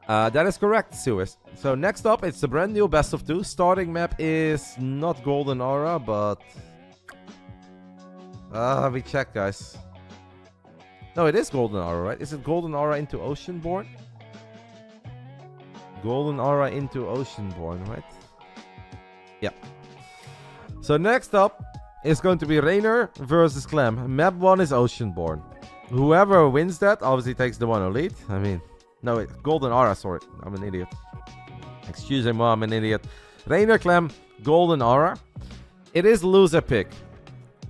That is correct, Suez. So next up, it's the brand new best of 2. Starting map is not Golden Aura, but... we check, guys. No, it is Golden Aura, right? Is it Golden Aura into Oceanborn? Golden Aura into Oceanborn, right? Yeah. So next up is going to be Reynor versus Clem. Map 1 is Oceanborn. Whoever wins that obviously takes the 1-0 lead. I mean, no, wait, Golden Aura, sorry. I'm an idiot. Excusez-moi, I'm an idiot. Reynor, Clem, Golden Aura. It is loser pick.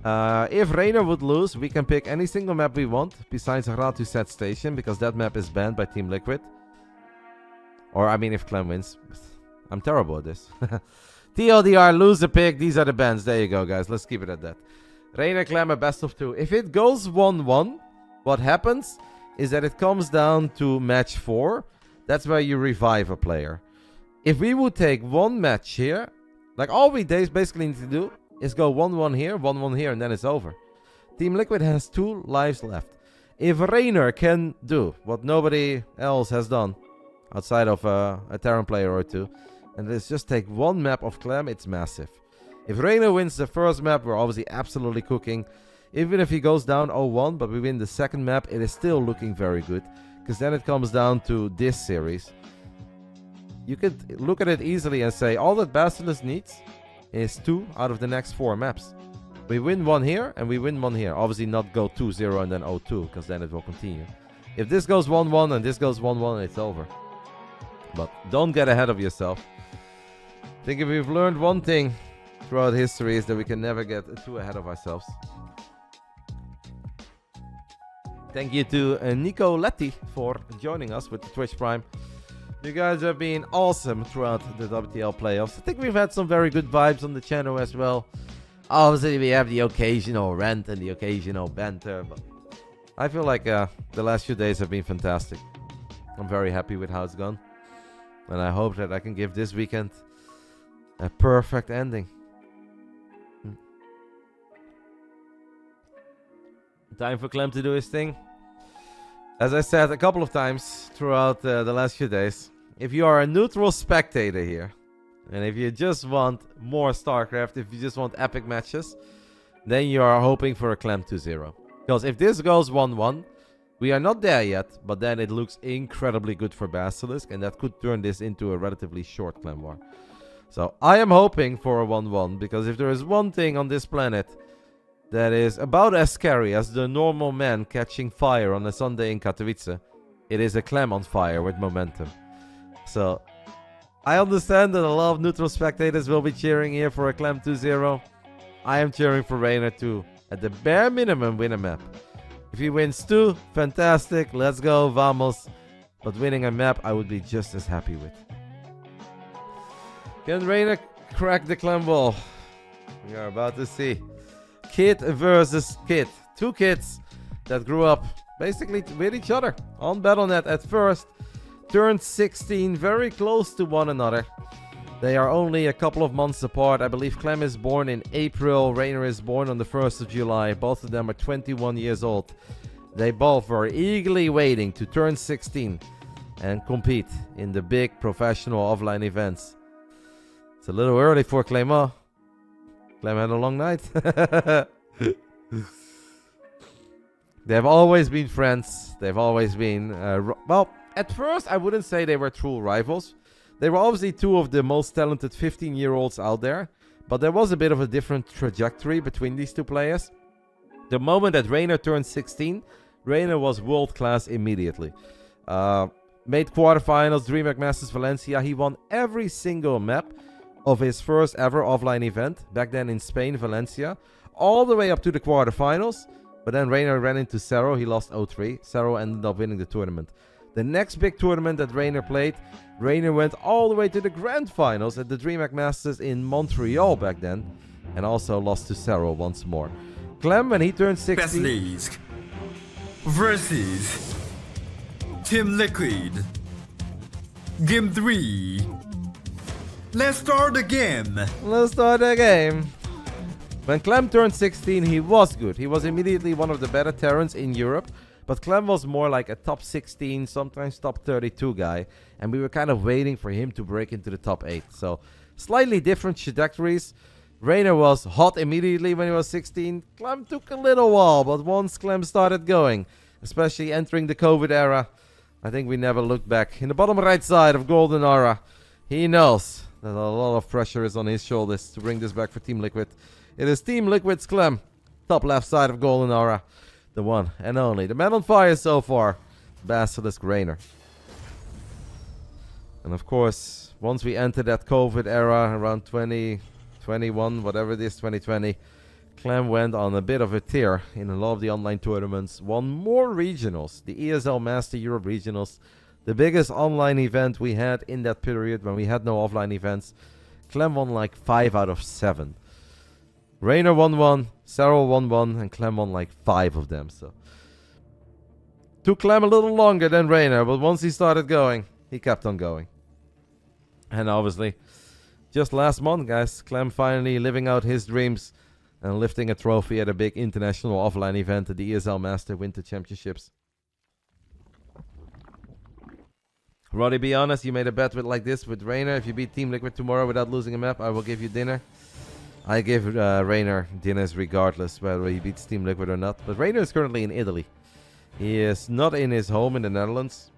If Reynor would lose, we can pick any single map we want besides Ratu Set Station, because that map is banned by Team Liquid. Or, I mean, if Clem wins. I'm terrible at this. TLDR, loser pick. These are the bans. There you go, guys. Let's keep it at that. Reynor, Clem, a best of 2. If it goes 1-1, what happens is that it comes down to match 4. That's where you revive a player. If we would take one match here, like all we basically need to do is go 1-1 here, 1-1 here, and then it's over. Team Liquid has 2 lives left. If Reynor can do what nobody else has done, outside of a Terran player or 2, and let's just take one map of Clem, it's massive. If Reynor wins the first map, we're obviously absolutely cooking. Even if he goes down 0-1, but we win the second map, it is still looking very good. Because then it comes down to this series. You could look at it easily and say, all that Basilisk needs is 2 out of the next 4 maps. We win 1 here, and we win 1 here. Obviously not go 2-0 and then 0-2, because then it will continue. If this goes 1-1 and this goes 1-1, it's over. But don't get ahead of yourself. I think if we've learned one thing throughout history is that we can never get too ahead of ourselves. Thank you to Nico Letty for joining us with the Twitch Prime. You guys have been awesome throughout the WTL playoffs. I think we've had some very good vibes on the channel as well. Obviously, we have the occasional rant and the occasional banter, but I feel like the last few days have been fantastic. I'm very happy with how it's gone. And I hope that I can give this weekend a perfect ending. Time for Clem to do his thing. As I said a couple of times throughout the last few days, if you are a neutral spectator here, and if you just want more Starcraft, if you just want epic matches, then you are hoping for a Clem 2-0. Because if this goes 1-1, we are not there yet, but then it looks incredibly good for Basilisk, and that could turn this into a relatively short Clem war. So I am hoping for a 1-1, because if there is one thing on this planet that is about as scary as the normal man catching fire on a Sunday in Katowice, it is a Clem on fire with momentum. So I understand that a lot of neutral spectators will be cheering here for a Clem 2-0. I am cheering for Reynor to, at the bare minimum, win a map. If he wins 2, fantastic, let's go, vamos. But winning a map, I would be just as happy with. Can Reynor crack the Clem wall? We are about to see. Kid versus kid. 2 kids that grew up basically with each other on Battle.net at first. Turned 16, very close to one another. They are only a couple of months apart. I believe Clem is born in April. Reynor is born on the 1st of July. Both of them are 21 years old. They both were eagerly waiting to turn 16 and compete in the big professional offline events. It's a little early for Clem. Clem had a long night. They've always been friends. They've always been... well, at first I wouldn't say they were true rivals. They were obviously 2 of the most talented 15-year-olds out there. But there was a bit of a different trajectory between these 2 players. The moment that Reynor turned 16, Reynor was world-class immediately. Made quarterfinals, DreamHack Masters Valencia. He won every single map of his first ever offline event, back then in Spain, Valencia, all the way up to the quarterfinals. But then Reynor ran into Serral, he lost 0-3. Serral ended up winning the tournament. The next big tournament that Reynor played, Reynor went all the way to the grand finals at the DreamHack Masters in Montreal back then, and also lost to Serral once more. Clem, when he turned 16... BASILISK versus Team Liquid. Game 3. Let's start the game. Let's start the game. When Clem turned 16, he was good. He was immediately one of the better Terrans in Europe. But Clem was more like a top 16, sometimes top 32 guy. And we were kind of waiting for him to break into the top 8. So slightly different trajectories. Reynor was hot immediately when he was 16. Clem took a little while, but once Clem started going, especially entering the COVID era, I think we never looked back. In the bottom right side of Golden Aura, he knows that a lot of pressure is on his shoulders to bring this back for Team Liquid. It is Team Liquid's Clem, top left side of Golden Aura, the one and only. The man on fire so far, BASILISK Reynor. And of course, once we enter that COVID era around 2021, whatever it is, 2020, Clem went on a bit of a tear in a lot of the online tournaments, won more regionals, the ESL Master Europe Regionals, the biggest online event we had in that period when we had no offline events. Clem won like 5 out of 7. Reynor won 1, Serral won 1, and Clem won like 5 of them. So took Clem a little longer than Reynor, but once he started going, he kept on going. And obviously, just last month, guys, Clem finally living out his dreams and lifting a trophy at a big international offline event at the ESL Master Winter Championships. Roddy, be honest, you made a bet with like this with Reynor. If you beat Team Liquid tomorrow without losing a map, I will give you dinner. I give Reynor dinners regardless whether he beats Team Liquid or not. But Reynor is currently in Italy. He is not in his home in the Netherlands.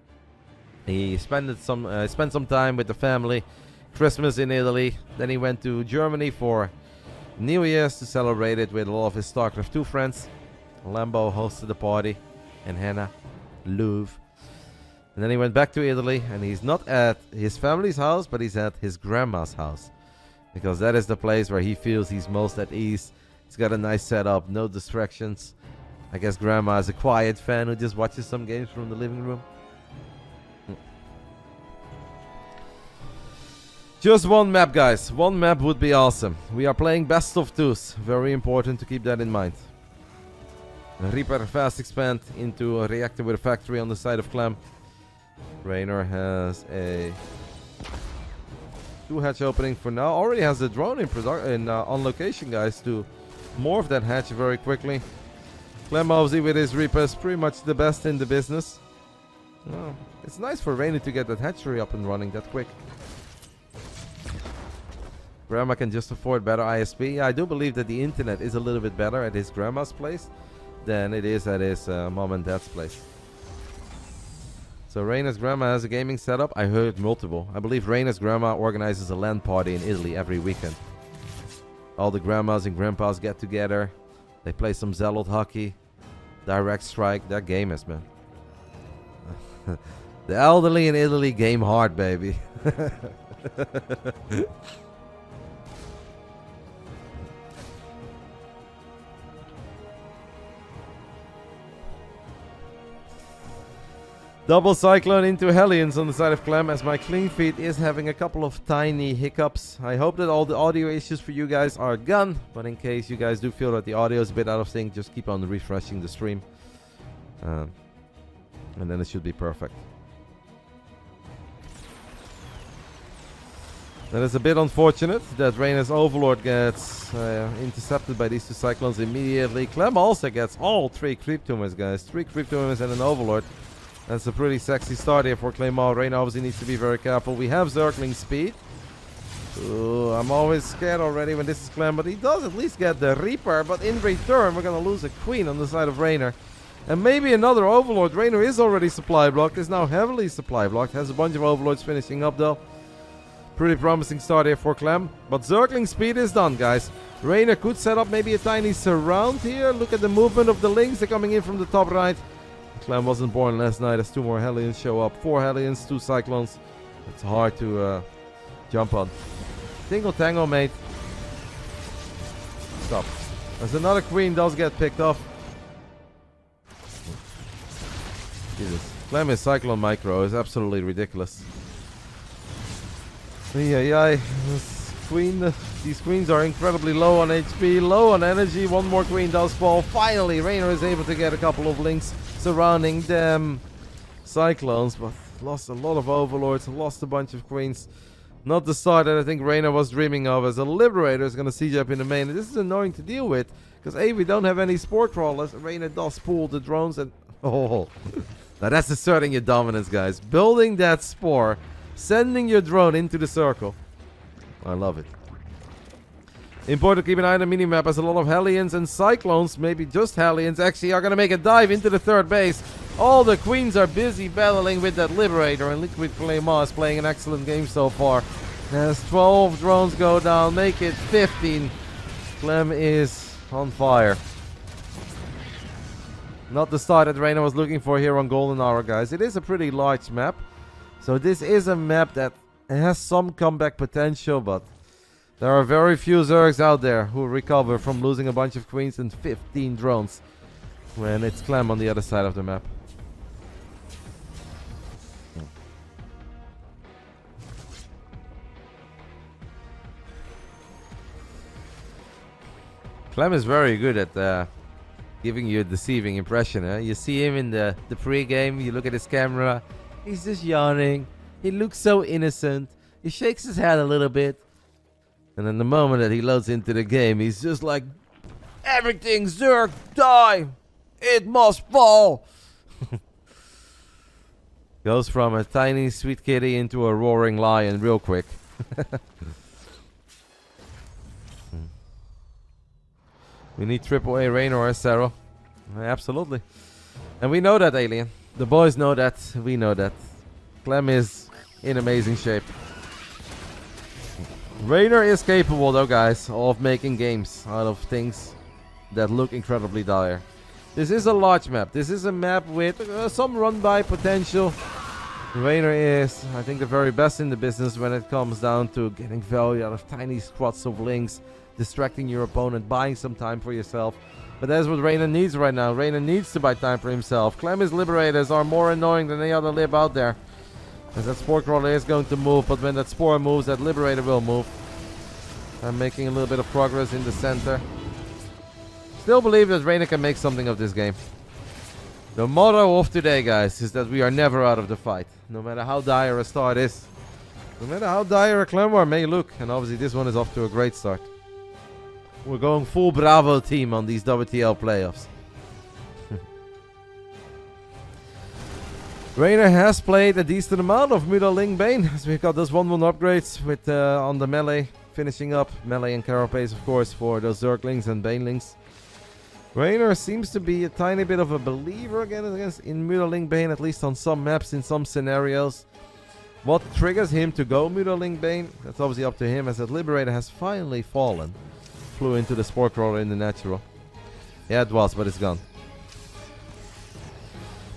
He spent some time with the family. Christmas in Italy. Then he went to Germany for New Year's to celebrate it with a lot of his StarCraft 2 friends. Lambo hosted the party. And Hannah. Louvre. And then he went back to Italy, and he's not at his family's house, but he's at his grandma's house. Because that is the place where he feels he's most at ease. He's got a nice setup, no distractions. I guess grandma is a quiet fan who just watches some games from the living room. Just one map, guys. One map would be awesome. We are playing best of twos. Very important to keep that in mind. Reaper fast expand into a reactor with a factory on the side of Clem. Reynor has a 2-hatch opening for now. Already has a drone on location, guys, to morph that hatch very quickly. Clem obviously with his Reapers pretty much the best in the business. Oh, it's nice for Reynor to get that hatchery up and running that quick. Grandma can just afford better ISP. Yeah, I do believe that the internet is a little bit better at his grandma's place than it is at his mom and dad's place. So Reynor's grandma has a gaming setup. I heard multiple. I believe Reynor's grandma organizes a LAN party in Italy every weekend. All the grandmas and grandpas get together. They play some Zealot hockey. Direct strike. They're gamers, man. The elderly in Italy game hard, baby. Double Cyclone into Hellions on the side of Clem, as my clean feed is having a couple of tiny hiccups. I hope that all the audio issues for you guys are gone, but in case you guys do feel that the audio is a bit out of sync, just keep on refreshing the stream. And then it should be perfect. That is a bit unfortunate that Reynor's Overlord gets intercepted by these two Cyclones immediately. Clem also gets all 3 Creep Tumors, guys. 3 Creep Tumors and an Overlord. That's a pretty sexy start here for Claymore. Reynor obviously needs to be very careful. We have Zergling speed. Ooh, I'm always scared already when this is Clem, but he does at least get the Reaper. But in return, we're going to lose a Queen on the side of Reynor. And maybe another Overlord. Reynor is already supply blocked. Is now heavily supply blocked. Has a bunch of Overlords finishing up though. Pretty promising start here for Clem. But Zergling speed is done, guys. Reynor could set up maybe a tiny surround here. Look at the movement of the Lings. They're coming in from the top right. Clem wasn't born last night as 2 more Hellions show up. 4 Hellions, 2 Cyclones. It's hard to jump on. Tingle Tangle, mate. Stop. As another Queen does get picked off. Jesus. Clem is Cyclone Micro is absolutely ridiculous. Yeah. These Queens are incredibly low on HP, low on energy. One more Queen does fall. Finally, Reynor is able to get a couple of Links surrounding them Cyclones, but lost a lot of Overlords, lost a bunch of Queens. Not the start that I think Reynor was dreaming of, as a Liberator is going to siege up in the main. And this is annoying to deal with, because A, we don't have any Spore Crawlers. Reynor does pull the drones, and Oh, now that's asserting your dominance, guys. Building that spore, sending your drone into the circle. I love it. Important to keep an eye on the minimap as a lot of Hellions and Cyclones, maybe just Hellions, actually are going to make a dive into the third base. All the Queens are busy battling with that Liberator, and Liquid Flame is playing an excellent game so far. As 12 drones go down, make it 15. Clem is on fire. Not the start that Reynor was looking for here on Golden Hour, guys. It is a pretty large map. So this is a map that has some comeback potential, but there are very few Zergs out there who recover from losing a bunch of Queens and 15 drones when it's Clem on the other side of the map. Clem is very good at giving you a deceiving impression. You see him in the pre-game, you look at his camera, he's just yawning, he looks so innocent, he shakes his head a little bit. And then the moment that he loads into the game, he's just like, everything, Zerg, die! It must fall! Goes from a tiny sweet kitty into a roaring lion real quick. We need AAA Reynor as Serral. Absolutely. And we know that, Alien. The boys know that. We know that. Clem is in amazing shape. Reynor is capable, though, guys, of making games out of things that look incredibly dire. This is a large map. This is a map with some run-by potential. Reynor is, I think, the very best in the business when it comes down to getting value out of tiny squads of links, distracting your opponent, buying some time for yourself. But that's what Reynor needs right now. Reynor needs to buy time for himself. Clem's Liberators are more annoying than any other lib out there, as that Spore Crawler is going to move, but when that Spore moves, that Liberator will move. I'm making a little bit of progress in the center. Still believe that Reynor can make something of this game. The motto of today, guys, is that we are never out of the fight. No matter how dire a start is. No matter how dire a Clem War may look. And obviously this one is off to a great start. We're going full Bravo team on these WTL playoffs. Reynor has played a decent amount of Muda Ling Bane, as we've got those 1-1 upgrades with on the melee, finishing up melee and carapace, of course, for those Zerglings and Banelings. Reynor seems to be a tiny bit of a believer again in Muda Ling Bane, at least on some maps, in some scenarios. What triggers him to go Muda Ling Bane? That's obviously up to him, as that Liberator has finally fallen. Flew into the Spore Crawler in the natural. Yeah, it was, but it's gone.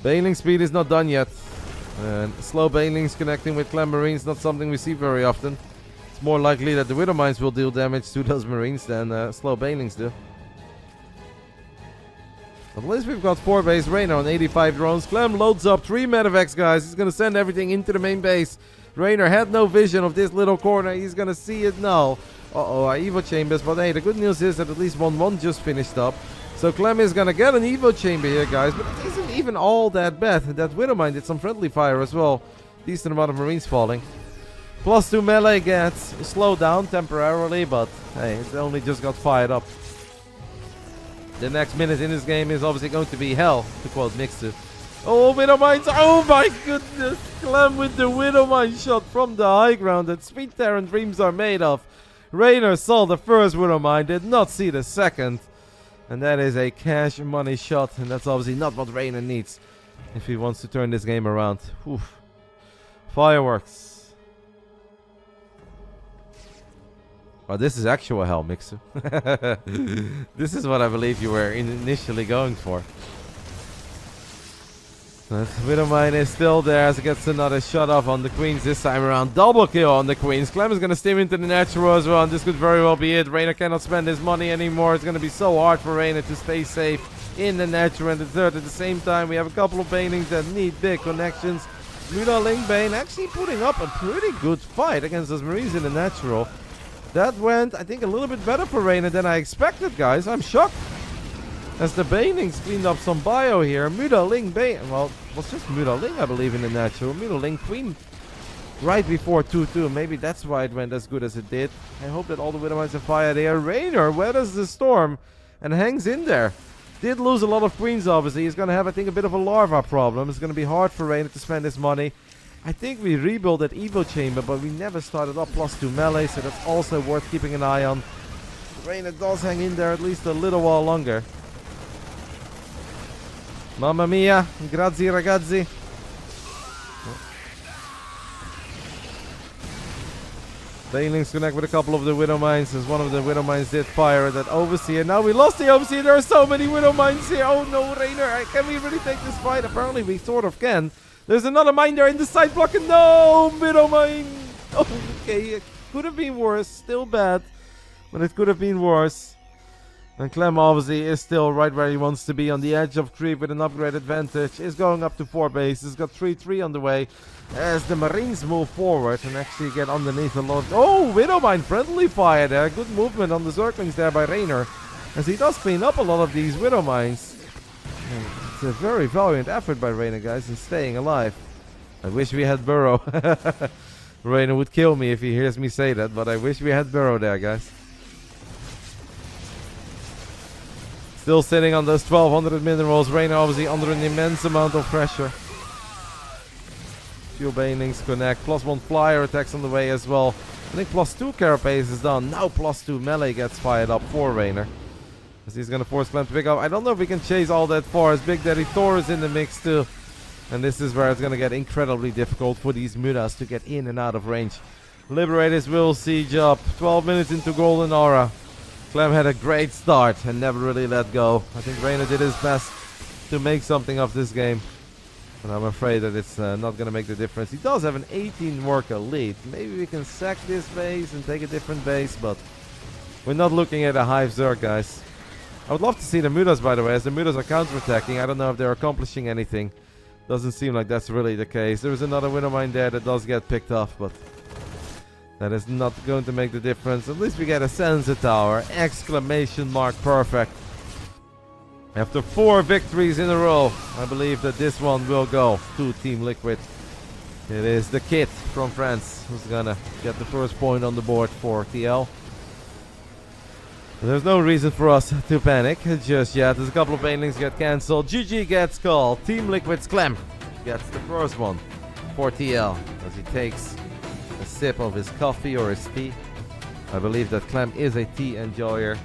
Baneling speed is not done yet. And slow Banelings connecting with Clem Marines, not something we see very often. It's more likely that the Widow Mines will deal damage to those Marines than slow Banelings do. At least we've got 4 base Reynor on 85 drones. Clem loads up 3 medevacs, guys. He's going to send everything into the main base. Reynor had no vision of this little corner. He's going to see it now. Uh-oh, our Evo Chambers. But hey, the good news is that at least 1-1 just finished up. So Clem is going to get an Evo Chamber here, guys. But it isn't even all that bad. That Widowmine did some friendly fire as well. Decent amount of Marines falling. +2 melee gets slowed down temporarily. But hey, it only just got fired up. The next minute in this game is obviously going to be hell, to quote Mixer. Oh, Widowmines. Oh my goodness. Clem with the Widowmine shot from the high ground that Sweet Terran dreams are made of. Reynor saw the first Widowmine, did not see the second. And that is a cash money shot. And that's obviously not what Reynor needs if he wants to turn this game around. Oof. Fireworks. Oh, this is actual hell, Mixer. This is what I believe you were initially going for. That Widowmine is still there as it gets another shot off on the Queens this time around. Double kill on the Queens. Clem is going to steam into the natural as well, and this could very well be it. Reynor cannot spend his money anymore. It's going to be so hard for Reynor to stay safe in the natural and the third. At the same time, we have a couple of Banelings that need big connections. Muda Ling Bane actually putting up a pretty good fight against those Marines in the natural. That went, I think, a little bit better for Reynor than I expected, guys. I'm shocked. As the Banelings cleaned up some bio here. Muda Ling Bane, well, it was just Muda Ling, I believe, in the natural. Muda Ling Queen right before 2-2. Maybe that's why it went as good as it did. I hope that all the Widowmines are fired here. Reynor weathers the storm and hangs in there. Did lose a lot of queens, obviously. He's going to have, I think, a bit of a larva problem. It's going to be hard for Reynor to spend his money. I think we rebuilt that Evo chamber, but we never started up +2 melee, so that's also worth keeping an eye on. Reynor does hang in there at least a little while longer. Mamma mia, grazie ragazzi. Banelings connect with a couple of the Widow Mines, as one of the Widow Mines did fire at that Overseer. Now we lost the Overseer. There are so many Widow Mines here. Oh no, Reynor, can we really take this fight? Apparently we sort of can. There's another mine there in the side block, and no, Widow Mine. Oh, okay, it could have been worse. Still bad, but it could have been worse. And Clem obviously is still right where he wants to be, on the edge of creep with an upgrade advantage. Is going up to 4 bases. Got 3-3 on the way as the Marines move forward and actually get underneath a lot. Oh, Widowmine friendly fire there. Good movement on the Zerglings there by Reynor, as he does clean up a lot of these Widowmines. It's a very valiant effort by Reynor, guys, in staying alive. I wish we had Burrow. Reynor would kill me if he hears me say that, but I wish we had Burrow there, guys. Still sitting on those 1200 minerals. Reynor obviously under an immense amount of pressure. Few banelings connect. +1 flyer attacks on the way as well. I think +2 carapace is done. Now +2 melee gets fired up for Reynor, as he's going to force Clem to pick up. I don't know if we can chase all that far, as Big Daddy Thor is in the mix too. And this is where it's going to get incredibly difficult for these mutas to get in and out of range. Liberators will siege up. 12 minutes into Golden Aura. Clem had a great start and never really let go. I think Reynor did his best to make something of this game, but I'm afraid that it's not going to make the difference. He does have an 18 worker lead. Maybe we can sack this base and take a different base, but we're not looking at a Hive Zerg, guys. I would love to see the mutas, by the way, as the mutas are counterattacking. I don't know if they're accomplishing anything. Doesn't seem like that's really the case. There's another Widowmine there that does get picked off, but that is not going to make the difference. At least we get a Sensor Tower. Exclamation mark perfect. After 4 victories in a row, I believe that this one will go to Team Liquid. It is the kid from France who's gonna get the first point on the board for TL. There's no reason for us to panic just yet. There's a couple of banelings get cancelled. GG gets called. Team Liquid's Clem gets the first one for TL, as he takes a sip of his coffee or his tea. I believe that Clem is a tea enjoyer.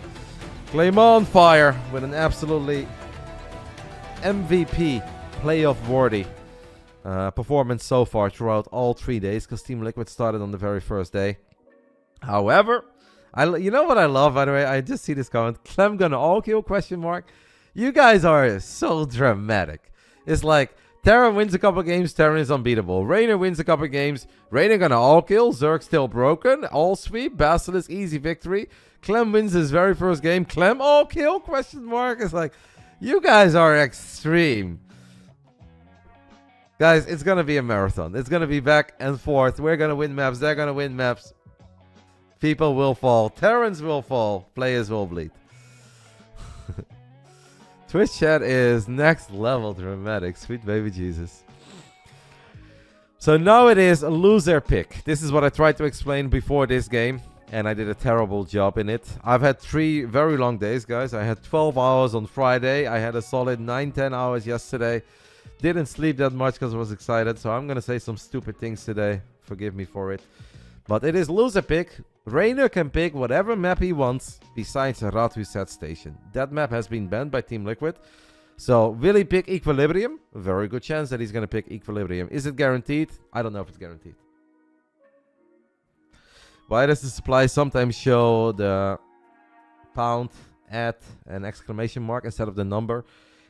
Clem on fire with an absolutely MVP playoff worthy performance so far throughout all 3 days, because Team Liquid started on the very first day. However, you know what I love, by the way? I just see this comment. Clem gonna all kill ? You guys are so dramatic. It's like Terran wins a couple games, Terran is unbeatable. Reynor wins a couple games, Reynor gonna all kill, Zerg still broken, all sweep, Basilisk easy victory. Clem wins his very first game, Clem all kill ? It's like, you guys are extreme. Guys, it's gonna be a marathon. It's gonna be back and forth. We're gonna win maps, they're gonna win maps. People will fall, Terrans will fall, players will bleed. Twitch chat is next level dramatic. Sweet baby Jesus. So now it is a loser pick. This is what I tried to explain before this game, and I did a terrible job in it. I've had 3 very long days, guys. I had 12 hours on Friday. I had a solid 9-10 hours yesterday. Didn't sleep that much because I was excited, so I'm going to say some stupid things today. Forgive me for it. But it is loser pick. Reynor can pick whatever map he wants besides a Rat Station. That map has been banned by Team Liquid. So will he pick Equilibrium? A very good chance that he's going to pick Equilibrium. Is it guaranteed? I don't know if it's guaranteed. Why does the supply sometimes show the pound, at, and exclamation mark instead of the number?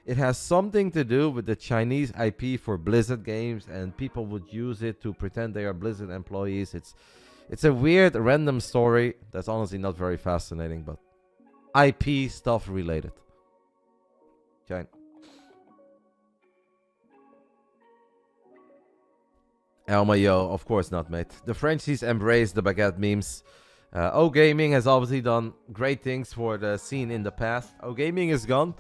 It has something to do with the Chinese IP for Blizzard games, and people would use it to pretend they are Blizzard employees. It's a weird random story that's honestly not very fascinating, but IP stuff related. Okay. Elma, yo, of course not, mate. The Frenchies embrace the baguette memes. O-Gaming has obviously done great things for the scene in the past. O-Gaming is gone,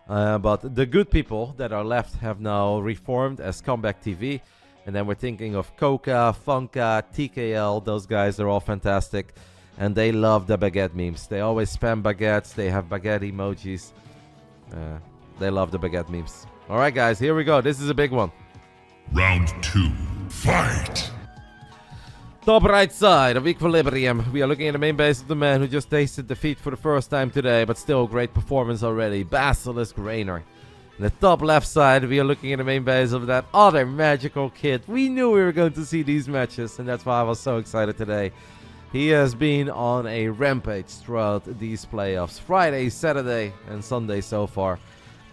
but the good people that are left have now reformed as Comeback TV. And then we're thinking of Coca, Funka, TKL. Those guys are all fantastic. And they love the baguette memes. They always spam baguettes. They have baguette emojis. They love the baguette memes. All right, guys, here we go. This is a big one. Round 2. Fight! Top right side of Equilibrium. We are looking at the main base of the man who just tasted defeat for the first time today, but still great performance already. Basilisk Reynor. In the top left side, we are looking at the main base of that other magical kid. We knew we were going to see these matches, and that's why I was so excited today. He has been on a rampage throughout these playoffs. Friday, Saturday, and Sunday so far.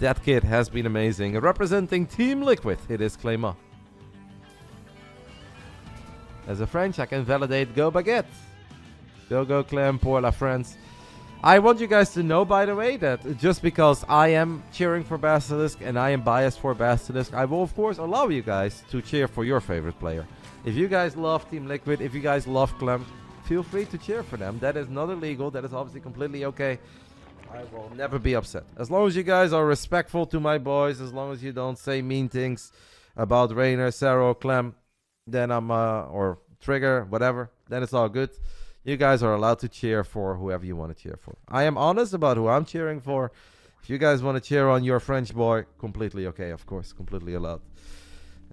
That kid has been amazing. Representing Team Liquid, it is Clem. As a French, I can validate Go Baguette. Go Clem, pour la France. I want you guys to know, by the way, that just because I am cheering for Basilisk and I am biased for Basilisk, I will, of course, allow you guys to cheer for your favorite player. If you guys love Team Liquid, if you guys love Clem, feel free to cheer for them. That is not illegal. That is obviously completely okay. I will never be upset. As long as you guys are respectful to my boys, as long as you don't say mean things about Reynor, Serral, Clem, then I'm, or Trigger, whatever, then it's all good. You guys are allowed to cheer for whoever you want to cheer for. I am honest about who I'm cheering for. If you guys want to cheer on your French boy, completely okay, of course, completely allowed.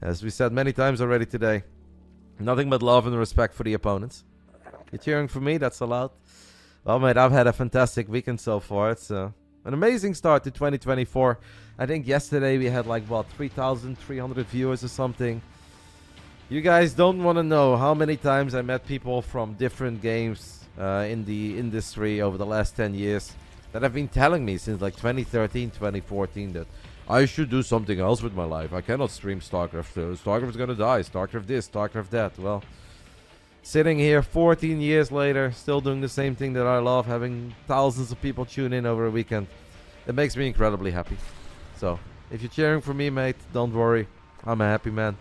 As we said many times already today, nothing but love and respect for the opponents. You're cheering for me, that's allowed. Well, mate, I've had a fantastic weekend so far. It's an amazing start to 2024. I think yesterday we had like, what, 3,300 viewers or something. You guys don't want to know how many times I met people from different games in the industry over the last 10 years that have been telling me since like 2013, 2014 that I should do something else with my life. I cannot stream Starcraft. Starcraft's gonna die. Starcraft this, Starcraft that. Well, sitting here 14 years later, still doing the same thing that I love, having thousands of people tune in over a weekend. It makes me incredibly happy. So, if you're cheering for me, mate, don't worry. I'm a happy man.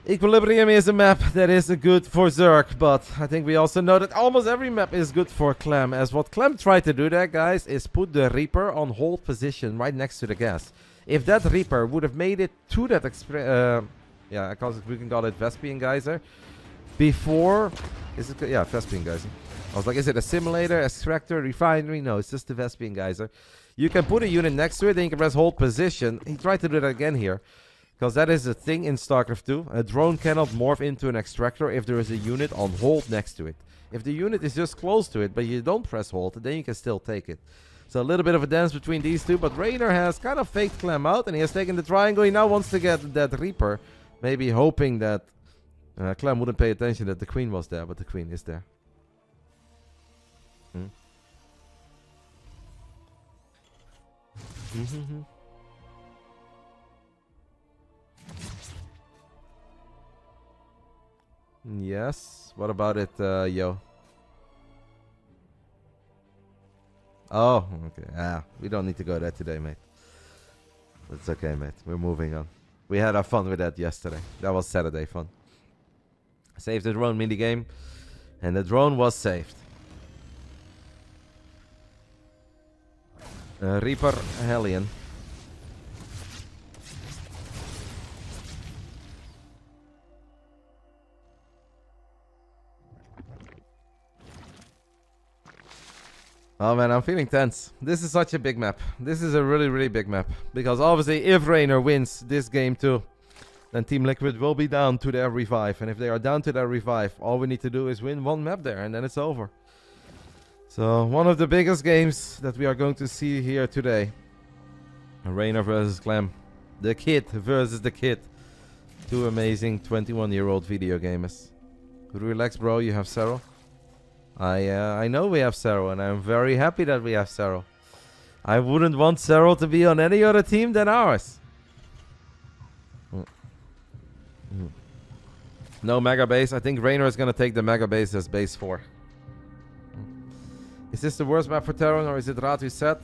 Equilibrium is a map that is good for Zerg, but I think we also know that almost every map is good for Clem, as what Clem tried to do there, guys, is put the Reaper on hold position right next to the gas. If that Reaper would have made it to that yeah, we can call it Vespian Geyser, before, is it, yeah, Vespian Geyser. I was like, is it a simulator, extractor, refinery? No, it's just the Vespian Geyser. You can put a unit next to it, then you can press hold position. He tried to do that again here. Because that is a thing in StarCraft 2. A drone cannot morph into an extractor if there is a unit on hold next to it. If the unit is just close to it, but you don't press hold, then you can still take it. So a little bit of a dance between these two, but Reynor has kind of faked Clem out, and he has taken the triangle. He now wants to get that Reaper, maybe hoping that Clem wouldn't pay attention that the Queen was there, but the Queen is there. Yes. What about it, yo? Oh, okay. We don't need to go there today, mate. It's okay, mate. We're moving on. We had our fun with that yesterday. That was Saturday fun. Saved the drone minigame, and the drone was saved. Reaper Hellion. Oh man, I'm feeling tense. This is such a big map. This is a really, really big map. Because obviously, if Reynor wins this game too, then Team Liquid will be down to their revive. And if they are down to their revive, all we need to do is win one map there, and then it's over. So, one of the biggest games that we are going to see here today. Reynor versus Clem. The kid versus the kid. Two amazing 21-year-old video gamers. Relax, bro. You have Serral. I know we have Serral, and I'm very happy that we have Serral. I wouldn't want Serral to be on any other team than ours. No Mega Base. I think Reynor is going to take the Mega Base as base 4. Is this the worst map for Terran, or is it Ratu set?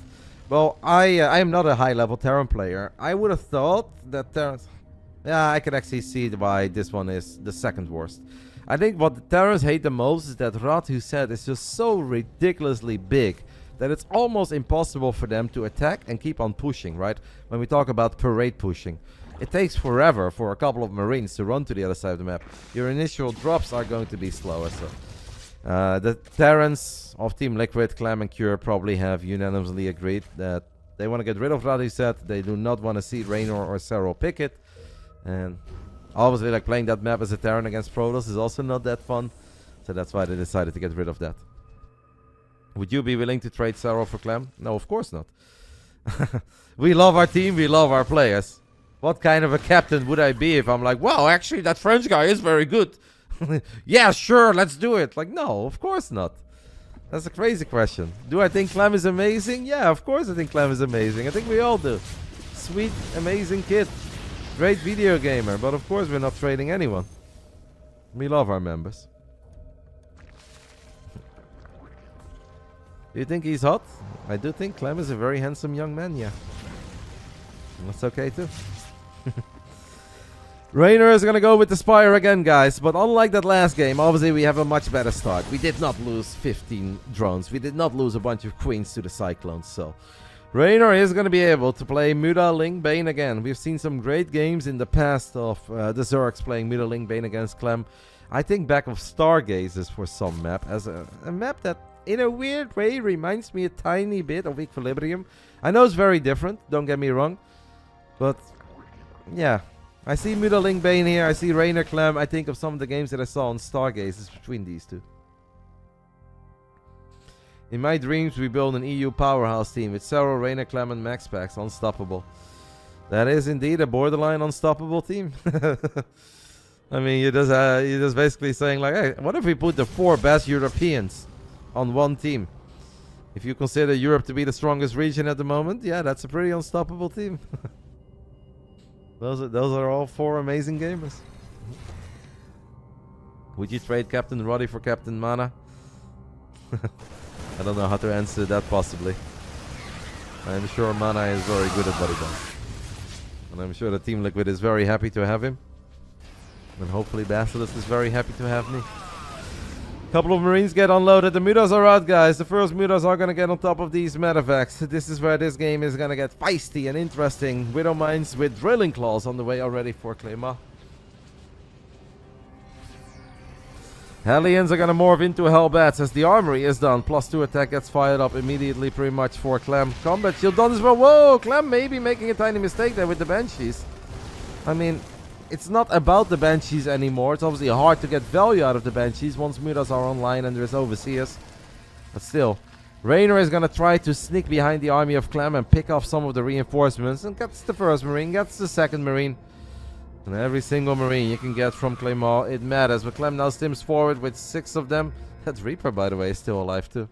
Well, I am not a high-level Terran player. I would have thought that Terran... Yeah, I could actually see why this one is the second worst. I think what the Terrans hate the most is that Ratu set is just so ridiculously big that it's almost impossible for them to attack and keep on pushing, right? When we talk about parade pushing. It takes forever for a couple of Marines to run to the other side of the map. Your initial drops are going to be slower, so... The Terrans of Team Liquid, Clem and Cure, probably have unanimously agreed that they want to get rid of Radizet. They do not want to see Reynor or Serral pick it. And obviously, like, playing that map as a Terran against Protoss is also not that fun. So that's why they decided to get rid of that. Would you be willing to trade Serral for Clem? No, of course not. We love our team, we love our players. What kind of a captain would I be if I'm like, wow, actually that French guy is very good. Yeah, sure, let's do it. Like, no, of course not. That's a crazy question. Do I think Clem is amazing? Yeah, of course I think Clem is amazing. I think we all do. Sweet, amazing kid. Great video gamer. But of course we're not trading anyone. We love our members. Do you think he's hot? I do think Clem is a very handsome young man, yeah. That's okay too. Reynor is going to go with the Spire again, guys. But unlike that last game, obviously we have a much better start. We did not lose 15 drones. We did not lose a bunch of queens to the Cyclones. So Reynor is going to be able to play Muda Ling Bane again. We've seen some great games in the past of the Zergs playing Muda Ling Bane against Clem. I think back of Stargazers for some map as a map that in a weird way reminds me a tiny bit of Equilibrium. I know it's very different, don't get me wrong. But yeah, I see Muda Ling Bane here, I see Reynor Clem. I think of some of the games that I saw on Stargazers between these two. In my dreams, we build an EU powerhouse team with Serral, Reynor Clem and MaxPax, unstoppable. That is indeed a borderline unstoppable team. I mean, you're just basically saying like, hey, what if we put the 4 best Europeans on one team? If you consider Europe to be the strongest region at the moment, yeah, that's a pretty unstoppable team. Those are all 4 amazing gamers. Would you trade Captain Roddy for Captain Mana? I don't know how to answer that possibly. I'm sure Mana is very good at what he does. And I'm sure the Team Liquid is very happy to have him. And hopefully Basilisk is very happy to have me. Couple of Marines get unloaded. The Mudas are out, guys. The first Mudas are going to get on top of these medevacs. This is where this game is going to get feisty and interesting. Widow Mines with Drilling Claws on the way already for Clem. Hellions are going to morph into Hellbats as the armory is done. +2 attack gets fired up immediately pretty much for Clem. Combat shield done as well. Whoa, Clem maybe making a tiny mistake there with the Banshees. I mean, it's not about the Banshees anymore. It's obviously hard to get value out of the Banshees once Mudas are online and there's Overseers. But still, Reynor is going to try to sneak behind the army of Clem and pick off some of the reinforcements. And gets the first Marine, gets the second Marine. And every single Marine you can get from Clem, it matters. But Clem now stims forward with 6 of them. That Reaper, by the way, is still alive too.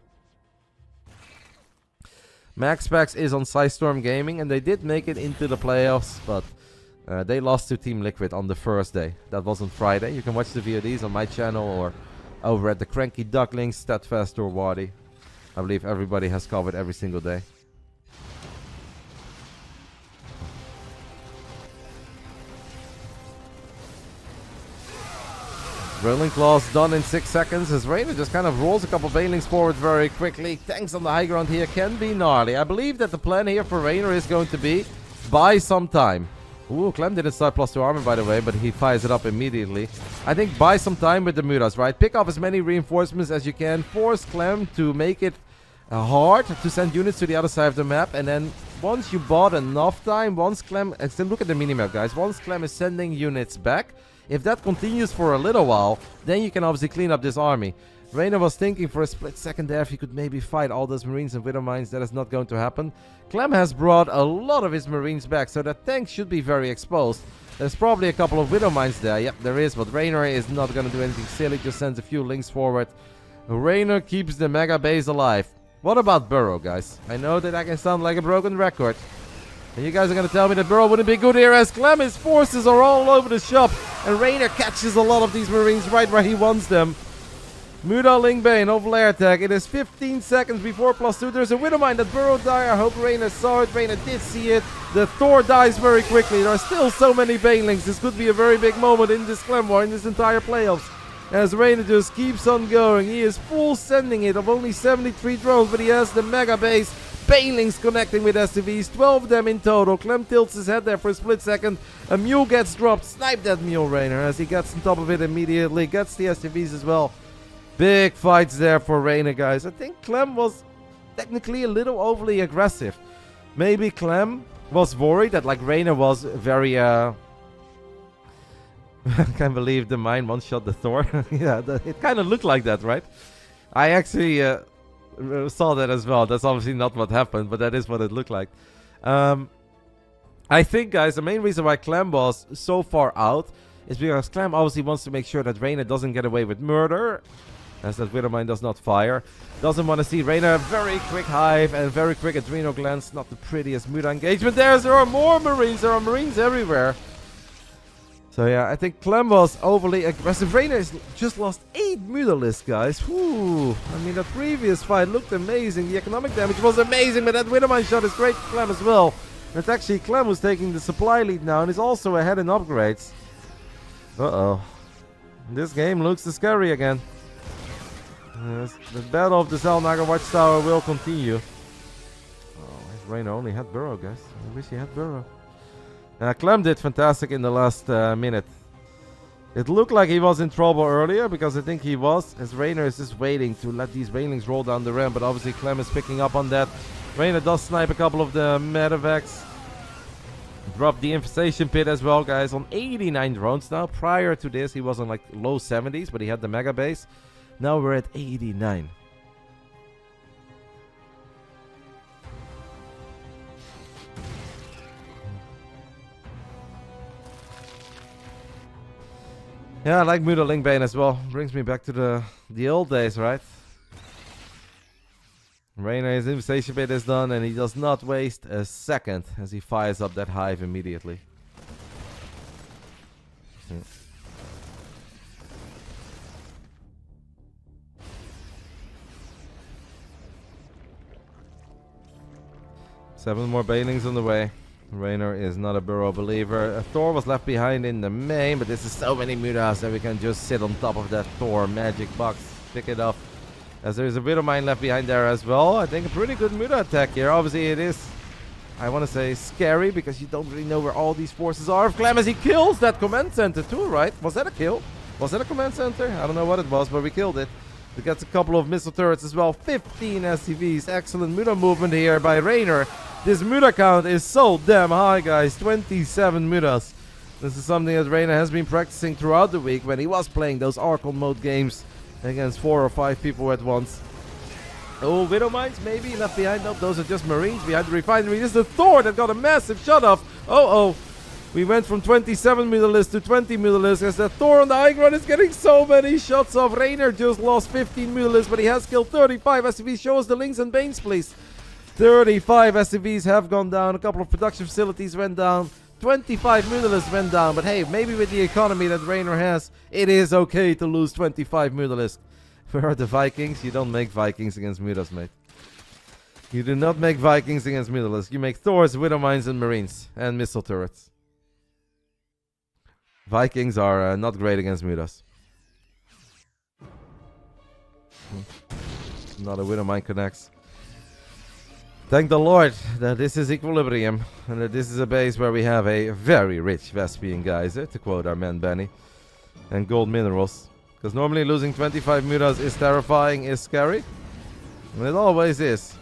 MaxPax is on Psystorm Gaming and they did make it into the playoffs, but they lost to Team Liquid on the first day. That was on Friday. You can watch the VODs on my channel or over at the Cranky Ducklings, Steadfast or Wadi. I believe everybody has covered every single day. Drilling Claws done in 6 seconds as Reynor just kind of rolls a couple Banelings forward very quickly. Tanks on the high ground here can be gnarly. I believe that the plan here for Reynor is going to be buy some time. Ooh, Clem didn't start +2 armor, by the way, but he fires it up immediately. I think buy some time with the Mudas, right? Pick off as many reinforcements as you can. Force Clem to make it hard to send units to the other side of the map. And then once you bought enough time, once Clem... look at the minimap, guys. Once Clem is sending units back, if that continues for a little while, then you can obviously clean up this army. Reynor was thinking for a split second there if he could maybe fight all those Marines and Widow Mines. That is not going to happen. Clem has brought a lot of his Marines back, so that tank should be very exposed. There's probably a couple of Widow Mines there. Yep, there is, but Reynor is not going to do anything silly. Just sends a few links forward. Reynor keeps the mega base alive. What about Burrow, guys? I know that I can sound like a broken record. And you guys are going to tell me that Burrow wouldn't be good here as Clem's forces are all over the shop. And Reynor catches a lot of these Marines right where he wants them. Muda Ling Bane of Lair Tag. It is 15 seconds before +2. There's a Widowmine that Burrow died. I hope Reynor saw it. Reynor did see it. The Thor dies very quickly. There are still so many Banelings. This could be a very big moment in this Clem War, in this entire playoffs. As Reynor just keeps on going. He is full sending it of only 73 drones, but he has the mega base. Banelings connecting with SCVs, 12 of them in total. Clem tilts his head there for a split second. A mule gets dropped. Snipe that mule, Reynor, as he gets on top of it immediately. Gets the SCVs as well. Big fights there for Reynor, guys. I think Clem was technically a little overly aggressive. Maybe Clem was worried that like Reynor was very I can't believe the mine one-shot the Thor. Yeah, it kind of looked like that, right? I actually saw that as well. That's obviously not what happened, but that is what it looked like. I think, guys, the main reason why Clem was so far out is because Clem obviously wants to make sure that Reynor doesn't get away with murder, as that Widowmine does not fire. Doesn't want to see Reynor very quick hive and very quick adrenal glands. Not the prettiest Muda engagement. There are more Marines. There are Marines everywhere. So yeah, I think Clem was overly aggressive. Reynor has just lost 8 Mutalisks, guys. Whew. I mean, that previous fight looked amazing. The economic damage was amazing, but that Widowmine shot is great for Clem as well. And it's actually Clem who's taking the supply lead now and is also ahead in upgrades. Uh-oh. This game looks scary again. Yes, the battle of the Zelnaga Watchtower will continue. Oh, Reynor only had Burrow, guys. I wish he had Burrow. Clem did fantastic in the last minute. It looked like he was in trouble earlier, because I think he was, as Reynor is just waiting to let these Railings roll down the ramp, but obviously Clem is picking up on that. Reynor does snipe a couple of the medevacs. Drop the infestation pit as well, guys, on 89 drones now. Prior to this, he was on like low 70s, but he had the mega base. Now we're at 89. Yeah, I like Muda Linkbane as well. Brings me back to the old days, right? Reynor, his infestation pit is done, and he does not waste a second as he fires up that hive immediately. Hmm. 7 more Banelings on the way. Reynor is not a Burrow believer. Thor was left behind in the main, but this is so many Mudas that we can just sit on top of that Thor magic box, pick it up. As there is a Widowmine left behind there as well. I think a pretty good Muda attack here. Obviously it is, I want to say, scary, because you don't really know where all these forces are. Of Clem, as he kills that command center too, right? Was that a kill? Was that a command center? I don't know what it was, but we killed it. We got a couple of missile turrets as well. 15 SCVs. Excellent Muda movement here by Reynor. This Muda count is so damn high, guys. 27 Mudas. This is something that Reynor has been practicing throughout the week when he was playing those Archon mode games against 4 or 5 people at once. Oh, Widowmines maybe left behind. Nope, those are just Marines behind the refinery. This is the Thor that got a massive shut off. Oh. We went from 27 Mutalisks to 20 Mutalisks as that Thor on the high ground is getting so many shots off. Reynor just lost 15 Mutalisks, but he has killed 35 SCVs. Show us the links and banes, please. 35 SCVs have gone down. A couple of production facilities went down. 25 Mutalisks went down. But hey, maybe with the economy that Reynor has, it is okay to lose 25 Mutalisks. Where are the Vikings? You don't make Vikings against Mutas, mate. You do not make Vikings against Mutalisks. You make Thors, Widowmines, and Marines. And missile turrets. Vikings are not great against Mutas. Not a Widowmine connects. Thank the Lord that this is Equilibrium, and that this is a base where we have a very rich Vespian geyser, to quote our man Benny, and gold minerals. Because normally losing 25 Mutas is terrifying, is scary, and it always is.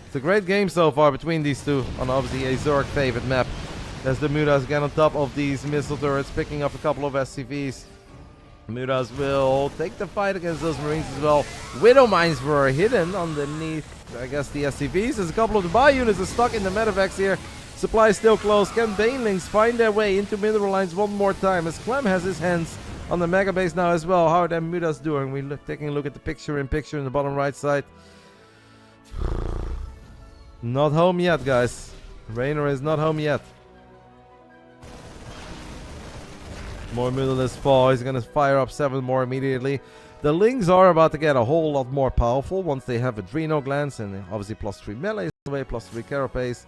It's a great game so far between these two, on obviously a Zerg favorite map. As the Mutas get on top of these missile turrets, picking up a couple of SCVs. Mutas will take the fight against those Marines as well. Widowmines were hidden underneath, I guess, the SCVs. There's a couple of the buy units are stuck in the medevacs here. Supply is still close. Can Banelings find their way into mineral lines one more time? As Clem has his hands on the mega base now as well. How are them Mutas doing? We're taking a look at the picture-in-picture in the bottom right side. Not home yet, guys. Reynor is not home yet. More Mutalisks fall. He's going to fire up 7 more immediately. The Lings are about to get a whole lot more powerful once they have adrenal glands, and obviously +3 melee away, +3 carapace.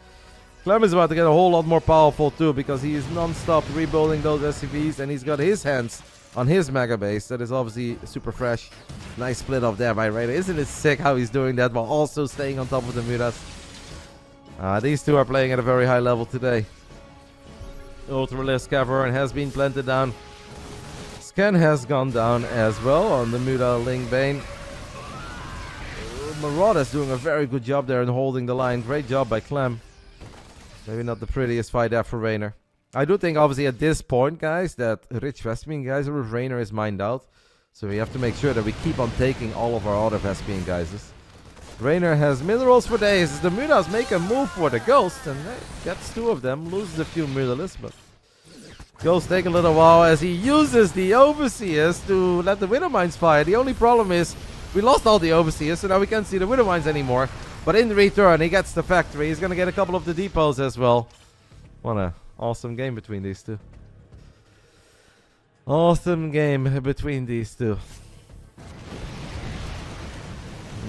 Clem is about to get a whole lot more powerful too, because he is non-stop rebuilding those SCVs, and he's got his hands on his mega base. That is obviously super fresh. Nice split off there by Reynor. Isn't it sick how he's doing that while also staying on top of the Mutas? These two are playing at a very high level today. Ultralisk Cavern has been planted down. Scan has gone down as well on the Muda Linkbane. Marauders doing a very good job there in holding the line. Great job by Clem. Maybe not the prettiest fight there for Reynor. I do think, obviously, at this point, guys, that Rich Vespian guys with Reynor is mined out. So we have to make sure that we keep on taking all of our other Vespian guys. Reynor has minerals for days. The Mutas make a move for the Ghost, and gets 2 of them. Loses a few Mutalisks, but Ghost take a little while as he uses the Overseers to let the Widowmines fire. The only problem is we lost all the Overseers, so now we can't see the Widowmines anymore. But in return, he gets the factory. He's going to get a couple of the depots as well. What an awesome game between these two. Awesome game between these two.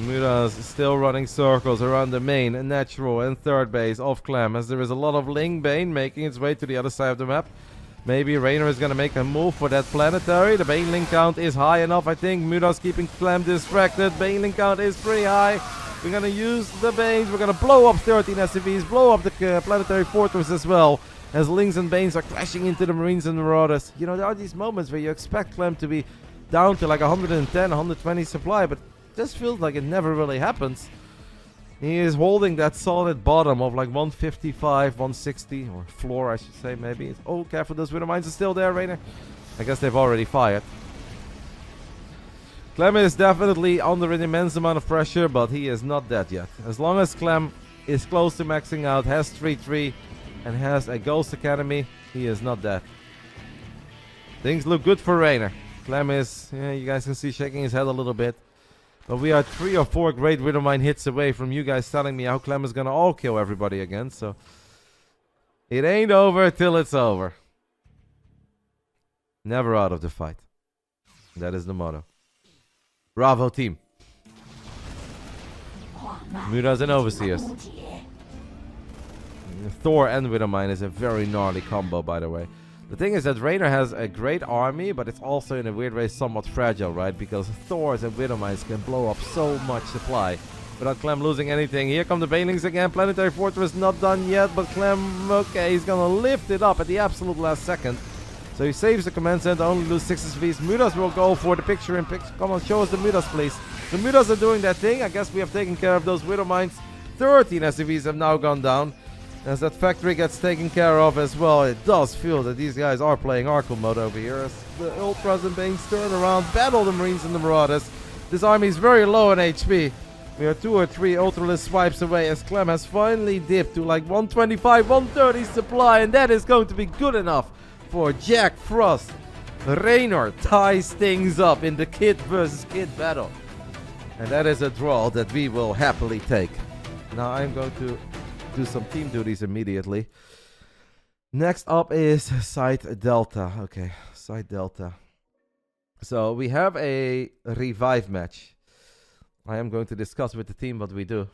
Mutas still running circles around the main, natural, and third base of Clem, as there is a lot of Ling Bane making its way to the other side of the map. Maybe Reynor is going to make a move for that planetary. The Baneling count is high enough, I think. Mutas keeping Clem distracted. Baneling count is pretty high. We're going to use the Banes. We're going to blow up 13 SCVs, blow up the planetary fortress as well, as Lings and Banes are crashing into the Marines and Marauders. You know, there are these moments where you expect Clem to be down to like 110, 120 supply, but this feels like it never really happens. He is holding that solid bottom of like 155, 160, or floor I should say maybe. Oh, careful, those Widowmines are still there, Reynor. I guess they've already fired. Clem is definitely under an immense amount of pressure, but he is not dead yet. As long as Clem is close to maxing out, has 3-3, and has a Ghost Academy, he is not dead. Things look good for Reynor. Clem is, you guys can see, shaking his head a little bit. But we are 3 or 4 great Widowmine hits away from you guys telling me how Clem is going to all-kill everybody again. So it ain't over till it's over. Never out of the fight. That is the motto. Bravo, team. Mutas and Overseers. Thor and Widowmine is a very gnarly combo, by the way. The thing is that Reynor has a great army, but it's also in a weird way somewhat fragile, right? Because Thors and Widowmines can blow up so much supply without Clem losing anything. Here come the Banelings again. Planetary Fortress not done yet, but Clem, okay, he's gonna lift it up at the absolute last second. So he saves the command center, only lose 6 SVs. Mutas will go for the picture in picture. Come on, show us the Mutas, please. The Mutas are doing their thing. I guess we have taken care of those Widowmines. 13 SCVs have now gone down. As that factory gets taken care of as well, it does feel that these guys are playing Arco mode over here. As the Ultras and Banes turn around, battle the Marines and the Marauders. This army is very low in HP. We are 2 or 3 Ultralisk swipes away as Clem has finally dipped to like 125, 130 supply. And that is going to be good enough for Jack Frost. Reynor ties things up in the kid versus kid battle. And that is a draw that we will happily take. Now I'm going to do some team duties immediately. Next up is Site Delta. Okay, Site Delta. So we have a revive match. I am going to discuss with the team what we do.